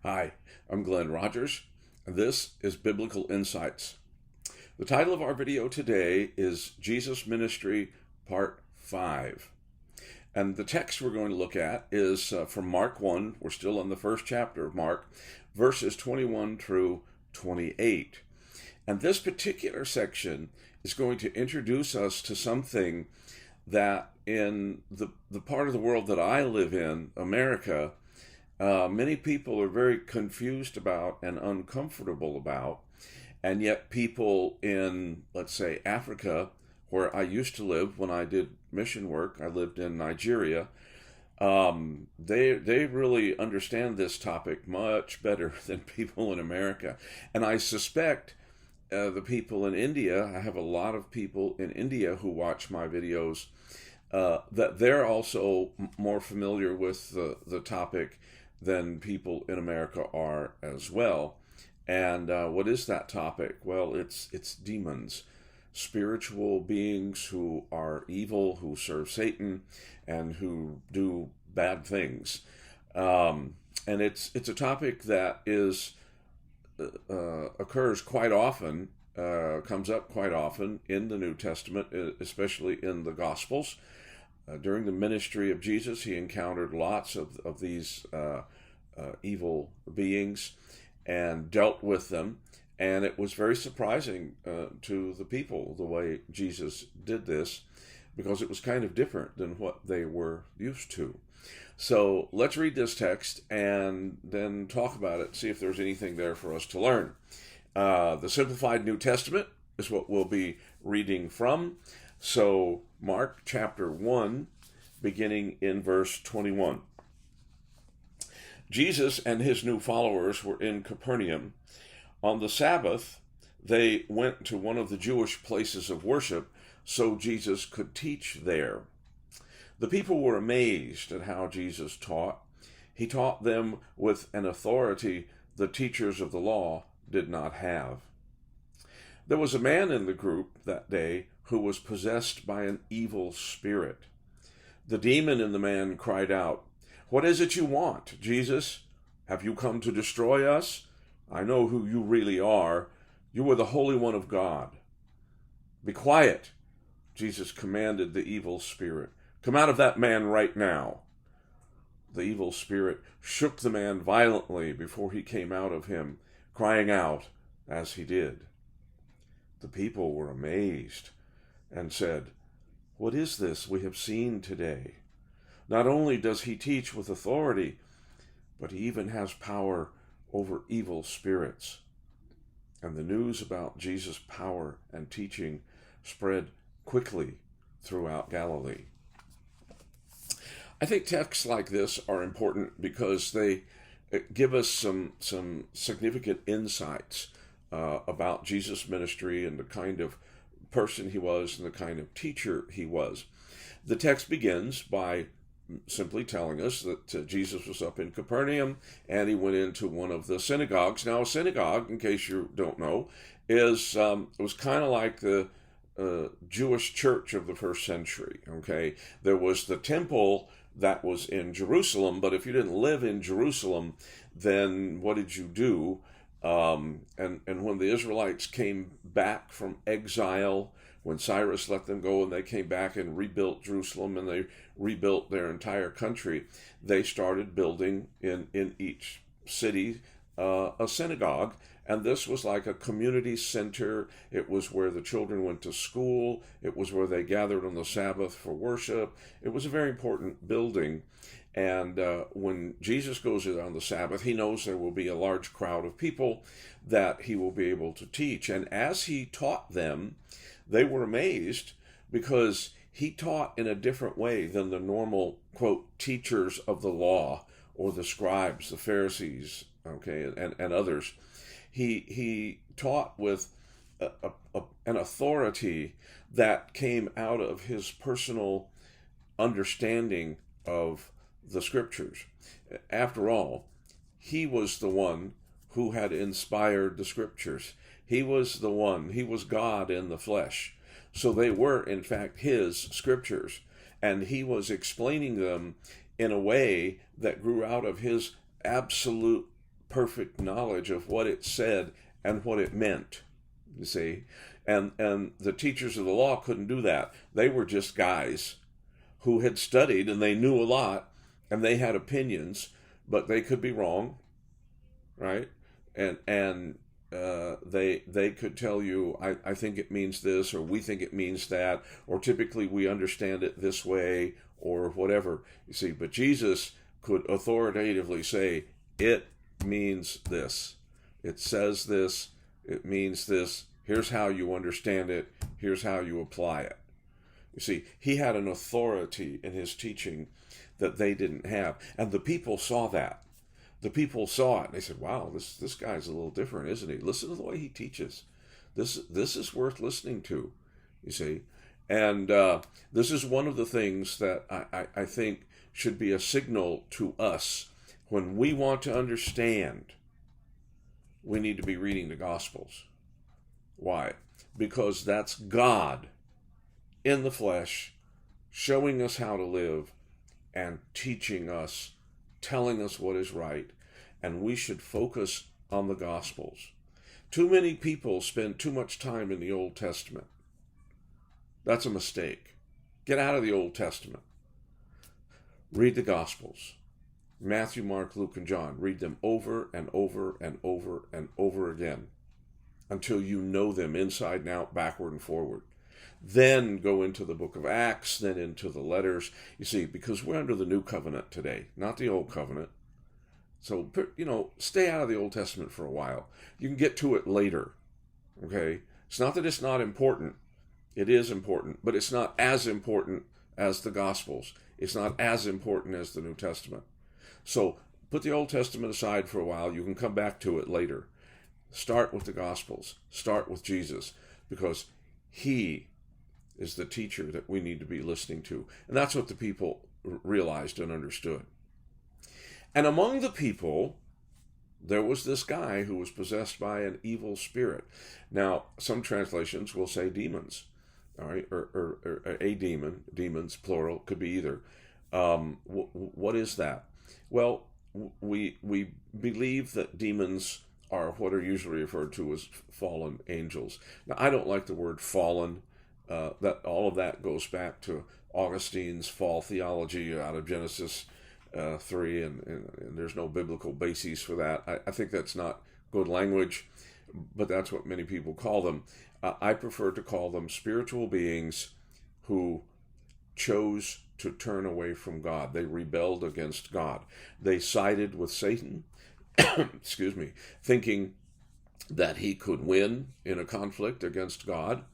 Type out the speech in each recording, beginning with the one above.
Hi, I'm Glenn Rogers, and this is Biblical Insights. The title of our video today is Jesus Ministry Part 5. And the text we're going to look at is from Mark 1. We're still in the first chapter of Mark, verses 21 through 28. And this particular section is going to introduce us to something that in the part of the world that I live in, America, many people are very confused about and uncomfortable about, and yet people in, let's say, Africa, where I used to live when I did mission work, I lived in Nigeria, they really understand this topic much better than people in America. And I suspect the people in India, I have a lot of people in India who watch my videos, that they're also more familiar with the topic than people in America are as well. And what is that topic? Well, it's demons, spiritual beings who are evil, who serve Satan, and who do bad things. And it's a topic that is occurs quite often, comes up quite often in the New Testament, especially in the Gospels. During the ministry of Jesus, he encountered lots of these evil beings and dealt with them. And it was very surprising to the people the way Jesus did this, because it was kind of different than what they were used to. So let's read this text and then talk about it, see if there's anything there for us to learn. The Simplified New Testament is what we'll be reading from. So Mark chapter 1, beginning in verse 21. Jesus and his new followers were in Capernaum. On the Sabbath, they went to one of the Jewish places of worship so Jesus could teach there. The people were amazed at how Jesus taught. He taught them with an authority the teachers of the law did not have. There was a man in the group that day who was possessed by an evil spirit. The demon in the man cried out, "What is it you want, Jesus? Have you come to destroy us? I know who you really are. You are the Holy One of God." "Be quiet," Jesus commanded the evil spirit. "Come out of that man right now." The evil spirit shook the man violently before he came out of him, crying out as he did. The people were amazed and said, "What is this we have seen today? Not only does he teach with authority, but he even has power over evil spirits." And the news about Jesus' power and teaching spread quickly throughout Galilee. I think texts like this are important because they give us some significant insights about Jesus' ministry and the kind of person he was and the kind of teacher he was. The text begins by simply telling us that Jesus was up in Capernaum and he went into one of the synagogues. Now, a synagogue, in case you don't know, is it was kind of like the Jewish church of the first century. Okay, there was the temple that was in Jerusalem, but if you didn't live in Jerusalem, then what did you do? And when the Israelites came back from exile, when Cyrus let them go and they came back and rebuilt Jerusalem and they rebuilt their entire country, they started building in each city a synagogue. And this was like a community center. It was where the children went to school. It was where they gathered on the Sabbath for worship. It was a very important building. And when Jesus goes in on the Sabbath, he knows there will be a large crowd of people that he will be able to teach. And as he taught them, they were amazed because he taught in a different way than the normal, quote, teachers of the law or the scribes, the Pharisees, okay, and others. He taught with an authority that came out of his personal understanding of the scriptures. After all, he was the one who had inspired the scriptures. He was God in the flesh. So they were, in fact, his scriptures. And he was explaining them in a way that grew out of his absolute perfect knowledge of what it said and what it meant, you see. And the teachers of the law couldn't do that. They were just guys who had studied, and they knew a lot, and they had opinions, but they could be wrong, right? And they could tell you, I think it means this, or we think it means that, or typically we understand it this way, or whatever. You see, but Jesus could authoritatively say, it means this. It says this. It means this. Here's how you understand it. Here's how you apply it. You see, he had an authority in his teaching that they didn't have. And the people saw that. The people saw it, and they said, wow, this guy's a little different, isn't he? Listen to the way he teaches. This is worth listening to, you see. And this is one of the things that I think should be a signal to us. When we want to understand, we need to be reading the Gospels. Why? Because that's God in the flesh, showing us how to live and teaching us, telling us what is right, and we should focus on the Gospels. Too many people spend too much time in the Old Testament. That's a mistake. Get out of the Old Testament. Read the Gospels. Matthew, Mark, Luke, and John. Read them over and over and over and over again until you know them inside and out, backward and forward. Then go into the book of Acts, then into the letters. You see, because we're under the new covenant today, not the old covenant. So, stay out of the Old Testament for a while. You can get to it later, okay? It's not that it's not important. It is important, but it's not as important as the Gospels. It's not as important as the New Testament. So, put the Old Testament aside for a while. You can come back to it later. Start with the Gospels. Start with Jesus, because he is the teacher that we need to be listening to. And that's what the people realized and understood. And among the people, there was this guy who was possessed by an evil spirit. Now, some translations will say demons, all right, or a demon, demons, plural, could be either. What is that? Well, we believe that demons are what are usually referred to as fallen angels. Now, I don't like the word fallen. That all of that goes back to Augustine's fall theology out of Genesis 3, and there's no biblical basis for that. I think that's not good language, but that's what many people call them. I prefer to call them spiritual beings who chose to turn away from God. They rebelled against God. They sided with Satan, excuse me, thinking that he could win in a conflict against God.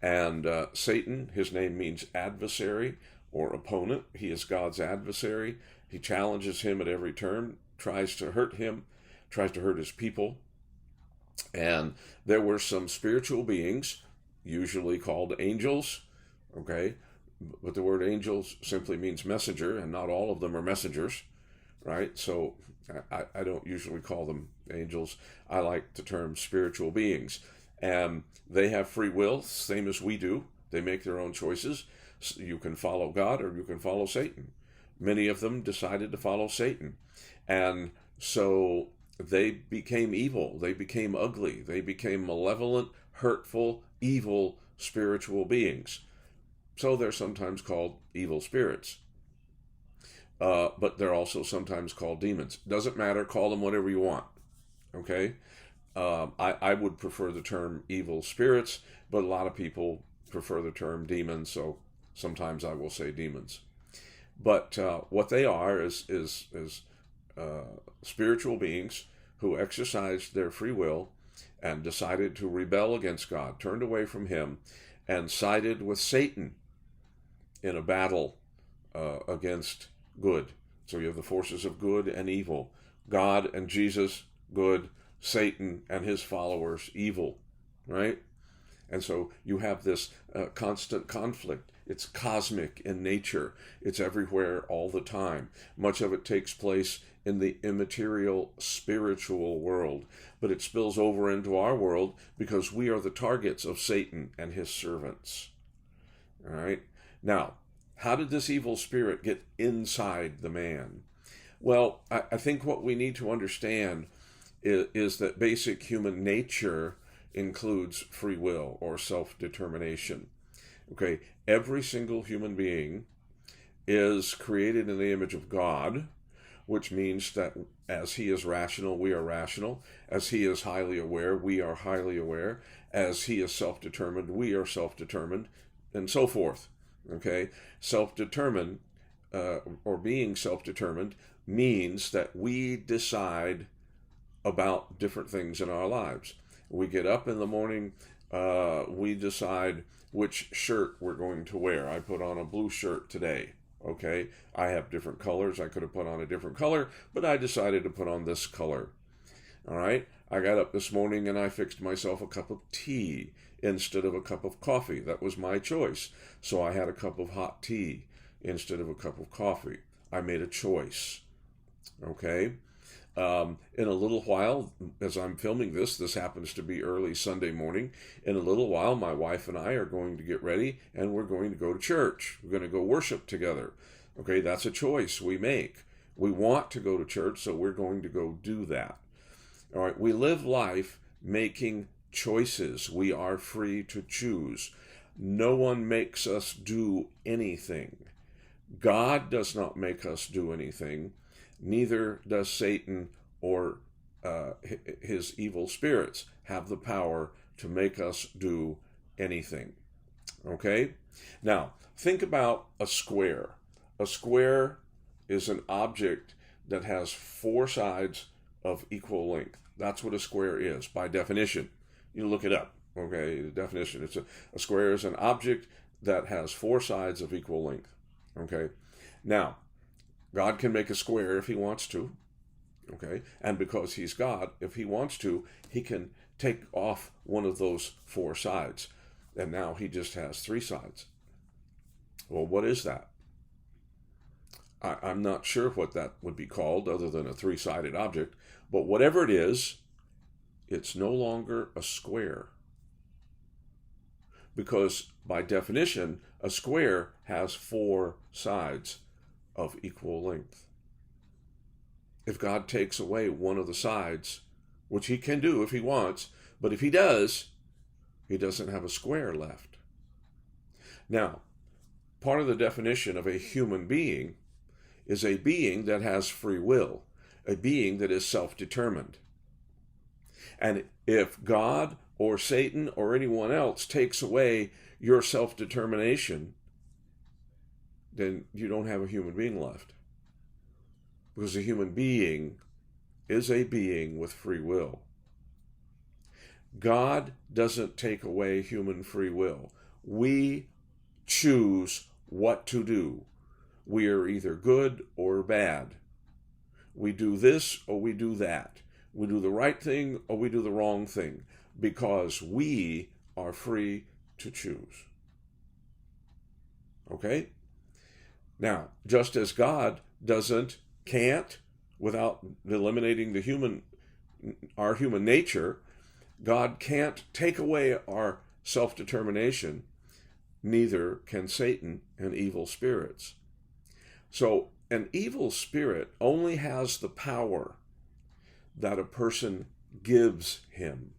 And Satan, his name means adversary or opponent. He is God's adversary. He challenges him at every turn, tries to hurt him, tries to hurt his people. And there were some spiritual beings, usually called angels, okay? But the word angels simply means messenger, and not all of them are messengers, right? So I don't usually call them angels. I like the term spiritual beings. And they have free will, same as we do. They make their own choices. You can follow God or you can follow Satan. Many of them decided to follow Satan. And so they became evil. They became ugly. They became malevolent, hurtful, evil spiritual beings. So they're sometimes called evil spirits. But they're also sometimes called demons. Doesn't matter. Call them whatever you want. Okay? I would prefer the term evil spirits, but a lot of people prefer the term demons, so sometimes I will say demons. But what they are is spiritual beings who exercised their free will and decided to rebel against God, turned away from him, and sided with Satan in a battle against good. So you have the forces of good and evil. God and Jesus, good. Satan and his followers, evil, right? And so you have this constant conflict. It's cosmic in nature. It's everywhere all the time. Much of it takes place in the immaterial spiritual world, but it spills over into our world because we are the targets of Satan and his servants. All right? Now, how did this evil spirit get inside the man? Well, I think what we need to understand is that basic human nature includes free will or self-determination. Okay, every single human being is created in the image of God, which means that as he is rational, we are rational. As he is highly aware, we are highly aware. As he is self-determined, we are self-determined, and so forth. Okay, self-determined or being self-determined means that we decide about different things in our lives. We get up in the morning, we decide which shirt we're going to wear. I put on a blue shirt today. Okay, I have different colors. I could have put on a different color, but I decided to put on this color. All right, I got up this morning and I fixed myself a cup of tea instead of a cup of coffee. That was my choice. So I had a cup of hot tea instead of a cup of coffee. I made a choice. Okay. In a little while, as I'm filming this happens to be early Sunday morning. In a little while, my wife and I are going to get ready and we're going to go to church. We're going to go worship together. Okay, that's a choice we make. We want to go to church, so we're going to go do that. All right, we live life making choices. We are free to choose. No one makes us do anything. God does not make us do anything. Neither does Satan or his evil spirits have the power to make us do anything. Okay? Now, think about a square. A square is an object that has four sides of equal length. That's what a square is, by definition. You look it up. Okay, the definition. It's a square is an object that has four sides of equal length. Okay? Now, God can make a square if he wants to, okay? And because he's God, if he wants to, he can take off one of those four sides. And now he just has three sides. Well, what is that? I'm not sure what that would be called other than a three-sided object. But whatever it is, it's no longer a square. Because by definition, a square has four sides of equal length. If God takes away one of the sides, which he can do if he wants, but if he does, he doesn't have a square left. Now, part of the definition of a human being is a being that has free will, a being that is self-determined. And if God or Satan or anyone else takes away your self-determination, then you don't have a human being left. Because a human being is a being with free will. God doesn't take away human free will. We choose what to do. We are either good or bad. We do this or we do that. We do the right thing or we do the wrong thing. Because we are free to choose. Okay? Now, just as God can't, without eliminating our human nature, God can't take away our self-determination, neither can Satan and evil spirits. So, an evil spirit only has the power that a person gives him.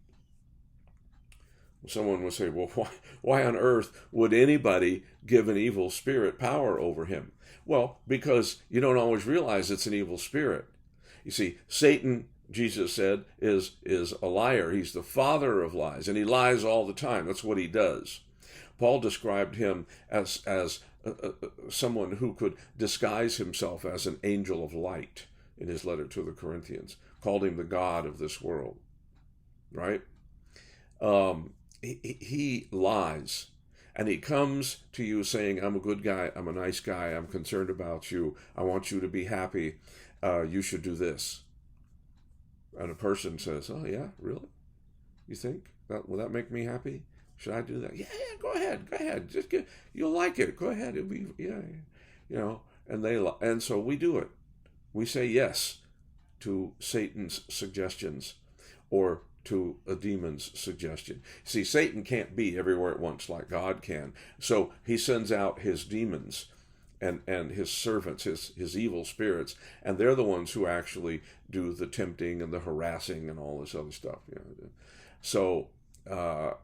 Someone will say, well, why on earth would anybody give an evil spirit power over him? Well, because you don't always realize it's an evil spirit. You see, Satan, Jesus said, is a liar. He's the father of lies, and he lies all the time. That's what he does. Paul described him as someone who could disguise himself as an angel of light in his letter to the Corinthians, called him the God of this world, right? He lies, and he comes to you saying, I'm a good guy, I'm a nice guy, I'm concerned about you, I want you to be happy, you should do this. And a person says, oh yeah, really? You think? Will that make me happy? Should I do that? Yeah, go ahead. You'll like it. Go ahead. It'll be, and so we do it. We say yes to Satan's suggestions or to a demon's suggestion. See, Satan can't be everywhere at once like God can. So he sends out his demons and his servants, his evil spirits, and they're the ones who actually do the tempting and the harassing and all this other stuff. So the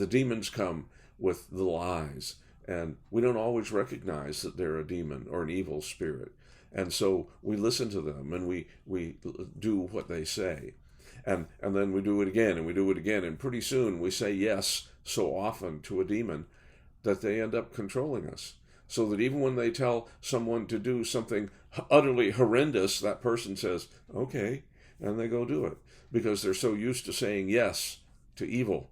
demons come with the lies, and we don't always recognize that they're a demon or an evil spirit. And so we listen to them, and we do what they say. And then we do it again, and we do it again, and pretty soon we say yes so often to a demon that they end up controlling us. So that even when they tell someone to do something utterly horrendous, that person says, okay, and they go do it, because they're so used to saying yes to evil.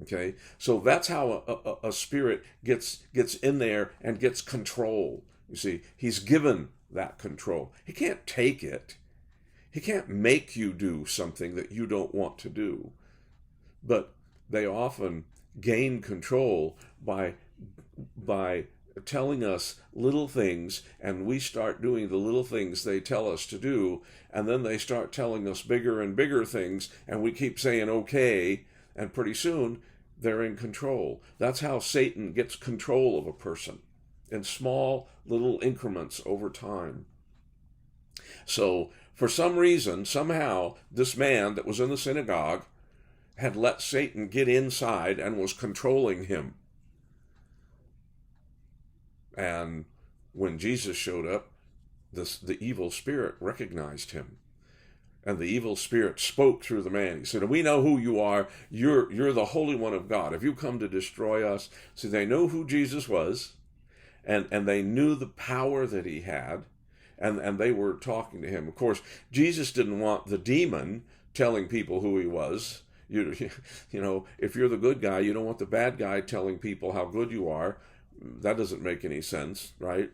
Okay, so that's how a spirit gets in there and gets control. You see, he's given that control. He can't take it. He can't make you do something that you don't want to do. But they often gain control by telling us little things, and we start doing the little things they tell us to do, and then they start telling us bigger and bigger things, and we keep saying okay, and pretty soon they're in control. That's how Satan gets control of a person, in small little increments over time. So for some reason, somehow, this man that was in the synagogue had let Satan get inside and was controlling him. And when Jesus showed up, the evil spirit recognized him. And the evil spirit spoke through the man. He said, we know who you are. You're the Holy One of God. Have you come to destroy us? So they know who Jesus was, and they knew the power that he had, and they were talking to him. Of course, Jesus didn't want the demon telling people who he was. You know, if you're the good guy, you don't want the bad guy telling people how good you are. That doesn't make any sense, right?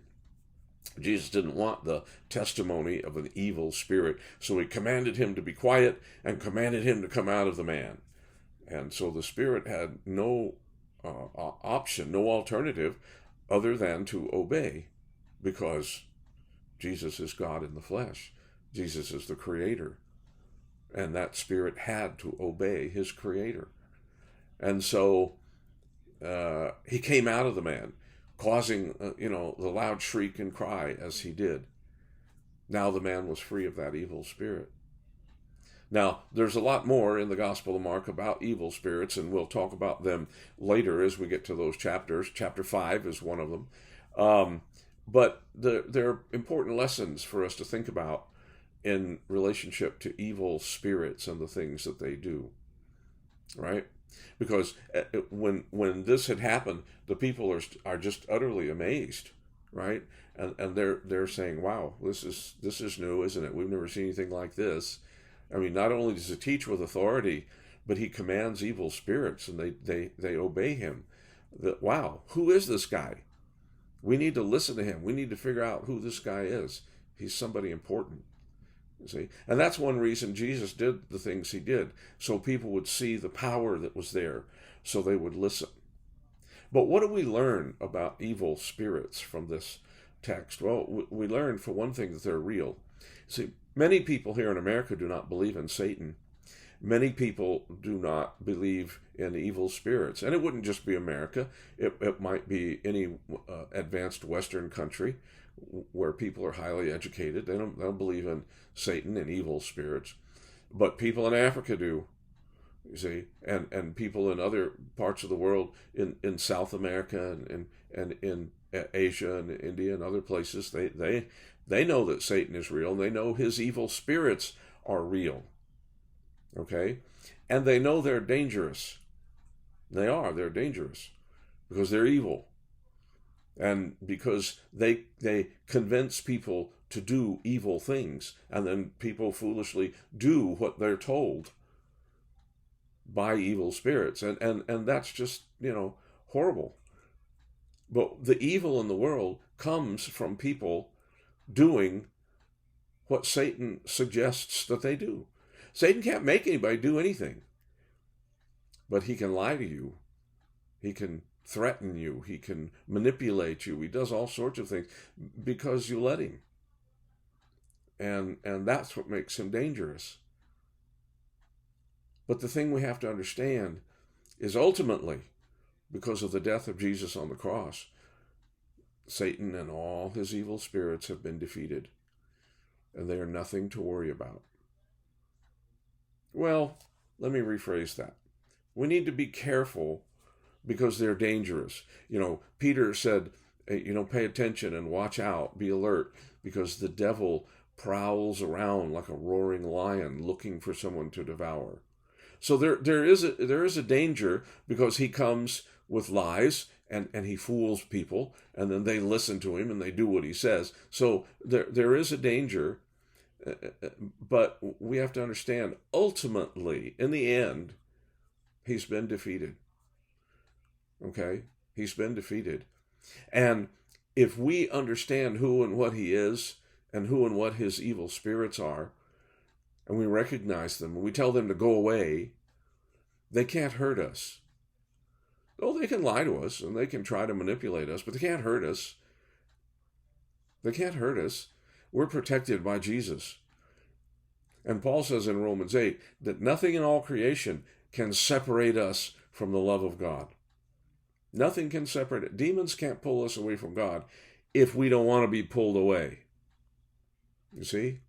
Jesus didn't want the testimony of an evil spirit, so he commanded him to be quiet and commanded him to come out of the man. And so the spirit had no option, no alternative other than to obey, because Jesus is God in the flesh. Jesus is the creator. And that spirit had to obey his creator. And so he came out of the man, causing, the loud shriek and cry as he did. Now the man was free of that evil spirit. Now, there's a lot more in the Gospel of Mark about evil spirits, and we'll talk about them later as we get to those chapters. Chapter 5 is one of them. But there are important lessons for us to think about in relationship to evil spirits and the things that they do, right? Because when this had happened, the people are just utterly amazed, right? And they're saying, "Wow, this is new, isn't it? We've never seen anything like this." I mean, not only does he teach with authority, but he commands evil spirits, and they obey him. Wow, who is this guy? We need to listen to him. We need to figure out who this guy is. He's somebody important. You see? And that's one reason Jesus did the things he did, so people would see the power that was there, so they would listen. But what do we learn about evil spirits from this text? Well, we learn, for one thing, that they're real. See, many people here in America do not believe in Satan. Many people do not believe in evil spirits. And it wouldn't just be America. It might be any advanced Western country where people are highly educated. They don't believe in Satan and evil spirits. But people in Africa do, you see, and people in other parts of the world, in South America and in Asia and India and other places, they know that Satan is real, and they know his evil spirits are real. Okay? And they know they're dangerous. They're dangerous because they're evil. And because they convince people to do evil things, and then people foolishly do what they're told by evil spirits. And that's just, horrible. But the evil in the world comes from people doing what Satan suggests that they do. Satan can't make anybody do anything, but he can lie to you. He can threaten you. He can manipulate you. He does all sorts of things because you let him. And that's what makes him dangerous. But the thing we have to understand is ultimately, because of the death of Jesus on the cross, Satan and all his evil spirits have been defeated, and they are nothing to worry about. Well, let me rephrase that. We need to be careful because they're dangerous. Peter said, pay attention and watch out, be alert, because the devil prowls around like a roaring lion looking for someone to devour. So there is a danger, because he comes with lies and he fools people, and then they listen to him and they do what he says. So there is a danger, but we have to understand, ultimately, in the end, he's been defeated. Okay? He's been defeated. And if we understand who and what he is, and who and what his evil spirits are, and we recognize them, and we tell them to go away, they can't hurt us. Oh, they can lie to us, and they can try to manipulate us, but they can't hurt us. They can't hurt us. We're protected by Jesus. And Paul says in Romans 8 that nothing in all creation can separate us from the love of God. Nothing can separate it. Demons can't pull us away from God if we don't want to be pulled away. You see?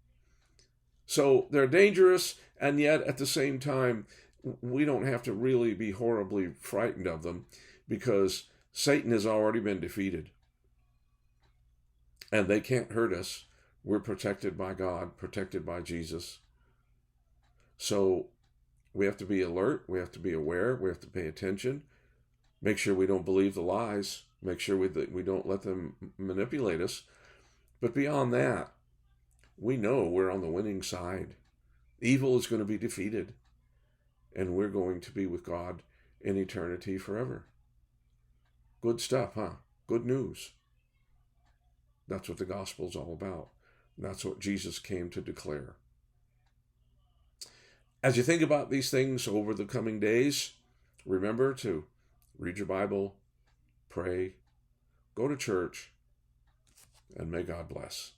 So they're dangerous, and yet at the same time, we don't have to really be horribly frightened of them, because Satan has already been defeated. And they can't hurt us. We're protected by God, protected by Jesus. So we have to be alert, we have to be aware, we have to pay attention, make sure we don't believe the lies, make sure we don't let them manipulate us. But beyond that, we know we're on the winning side. Evil is going to be defeated, and we're going to be with God in eternity forever. Good stuff, huh? Good news. That's what the gospel's all about. That's what Jesus came to declare. As you think about these things over the coming days, remember to read your Bible, pray, go to church, and may God bless.